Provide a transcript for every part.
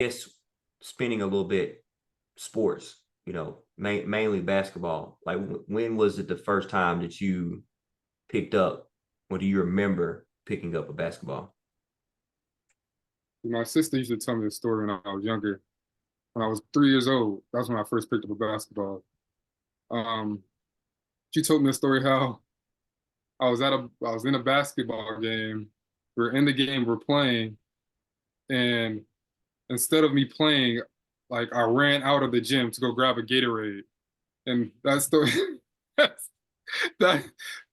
guess spending a little bit sports, mainly basketball. Like when was it the first time that you picked up, or do you remember picking up a basketball? My sister used to tell me the story when I was younger. When I was 3 years old, that's when I first picked up a basketball. Um, she told me the story how I was in a basketball game. We're in the game, we're playing, and instead of me playing, like I ran out of the gym to go grab a Gatorade. And that story that's, that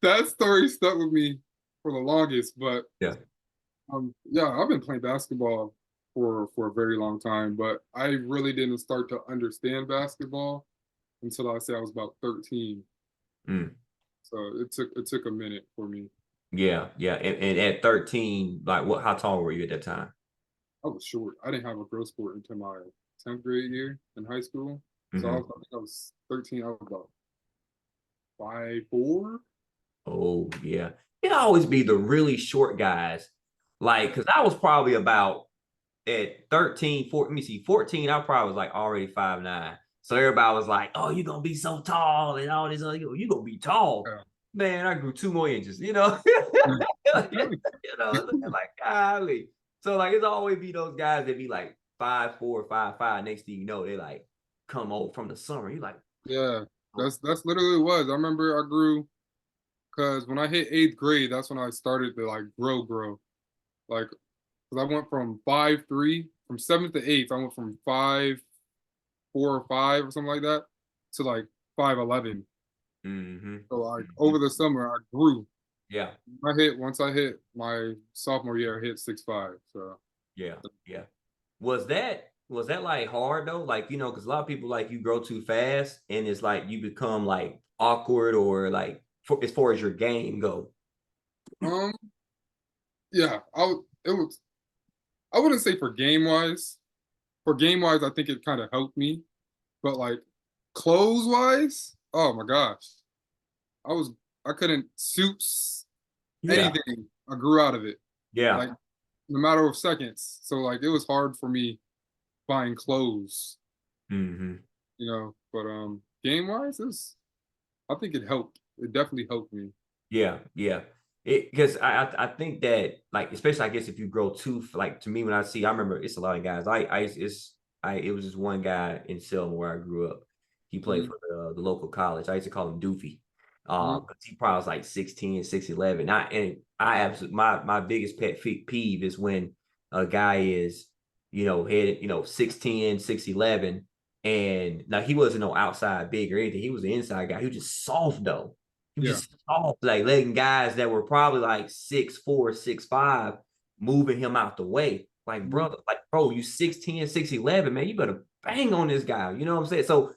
that story stuck with me for the longest. But Yeah. yeah, I've been playing basketball for a very long time, but I really didn't start to understand basketball until I say I was about 13. Mm. So it took a minute for me. Yeah, yeah. And at 13, like how tall were you at that time? I was short. I didn't have a growth sport until my 10th grade year in high school. So Hmm. I think I was 13. I was about 5'4". Oh, yeah. It always be the really short guys. Like, because I was probably about at 13, 14, let me see, 14, I probably was like already 5'9". So everybody was like, oh, you're going to be so tall and all this other, you're going to be tall. Man, I grew 2 more inches, you know? Like, golly. So, like, it's always be those guys that be like 5'4", 5'5". Next thing you know, they like come over from the summer. You're like, Yeah, oh, that's literally what it was. I remember I grew because when I hit 8th grade, that's when I started to like grow. Like, because I went from 5'3", from seventh to eighth, I went from 5'4" or 5" or something like that to like 5'11". mm-hmm, So like mm-hmm. over the summer, I grew. Yeah, Once I hit my sophomore year, I hit 6'5". So yeah, yeah. Was that like hard though? Like, because a lot of people like you grow too fast and it's like you become like awkward or like as far as your game go. um yeah, it was I wouldn't say for game wise. For game wise, I think it kind of helped me, but like clothes wise, oh my gosh, I was I couldn't suits Yeah, anything. I grew out of it yeah. like in a matter of seconds. So like it was hard for me buying clothes, Hmm. But game wise, I think it helped. It definitely helped me. Yeah, yeah. It because I think that like especially I guess if you grow too like to me when I remember it's a lot of guys. It was just one guy in Selma where I grew up. He played Mm-hmm. for the local college. I used to call him Doofy. Mm-hmm. 'Cause he probably was like 6'10", 6'11". I absolutely my biggest pet peeve is when a guy is, headed, 6'10", 6'11", and now he wasn't no outside big or anything. He was an inside guy. He was just soft though. He was Yeah. just soft, like letting guys that were probably like 6'4", 6'5", moving him out the way. Like, Mm-hmm. brother, like, bro, you 6'10", 6'11", man. You better bang on this guy. You know what I'm saying? So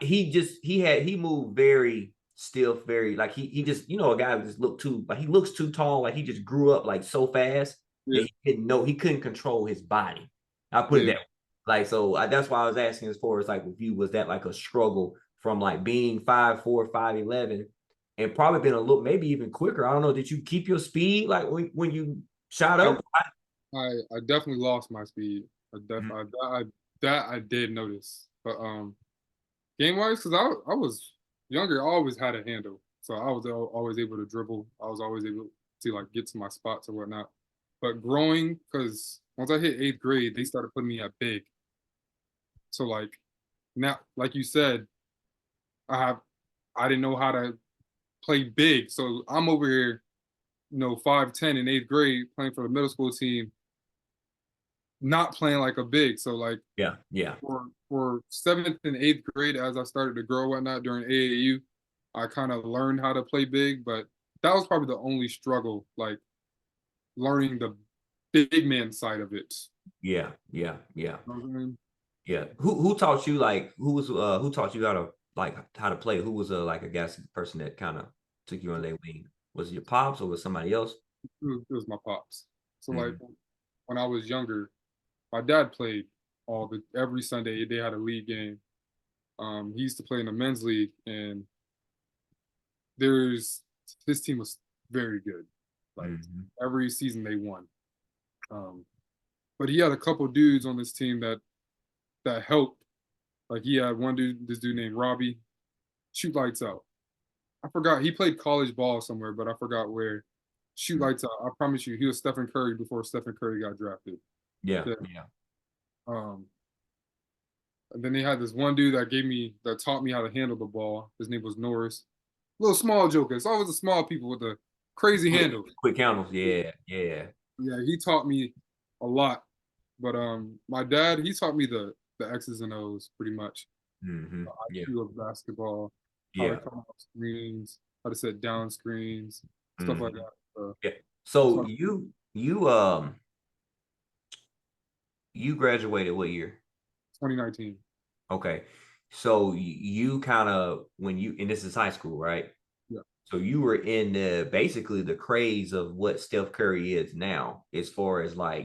he moved very stiff, very like he just, a guy who just looked too like he looks too tall, like he just grew up like so fast that Yeah. he couldn't control his body. I put it Yeah. that way. Like so that's why I was asking as far as like with you, was that like a struggle from like being 5'4", 5'11", and probably been a little maybe even quicker. I don't know. Did you keep your speed like when you shot I up? I definitely lost my speed. Mhm. That I did notice. But game wise, because I was younger, I always had a handle, so I was always able to dribble. I was always able to like get to my spots or whatnot. But growing, because once I hit 8th grade, they started putting me at big. So like now, like you said, I have I didn't know how to play big. So I'm over here, 5'10" in 8th grade, playing for the middle school team, not playing like a big. So like Yeah, yeah. for 7th and 8th grade, as I started to grow and whatnot during AAU, I kind of learned how to play big, but that was probably the only struggle, like learning the big man side of it. Yeah, yeah, yeah. You know what I mean? Yeah. Who taught you like who taught you how to play? Who was like I guess the person that kind of took you on their wing? Was it your pops or was somebody else? It was my pops. So like Mm-hmm. when I was younger, my dad played every Sunday. They had a league game. He used to play in the men's league, and there's his team was very good. Like Mm-hmm. every season they won. Um, but he had a couple dudes on this team that helped. Like he had one dude, this dude named Robbie, shoot lights out. I forgot he played college ball somewhere, but I forgot where. Shoot Mm. lights out. I promise you, he was Stephen Curry before Stephen Curry got drafted. Yeah, Yeah. yeah. Um, and then they had this one dude that taught me how to handle the ball. His name was Norris. Little small joker. It's always the small people with the crazy Quick, handles. quick counters. Yeah, yeah. Yeah, he taught me a lot. But my dad, he taught me the X's and O's pretty much. Hmm. The Yeah, IQ of basketball, how to yeah. come off screens, how to set down screens, stuff like Hmm. that. So Yeah. So so you graduated what year? 2019. Okay. So you kind of when you and this is high school, right? Yeah. So you were in the basically the craze of what Steph Curry is now, as far as like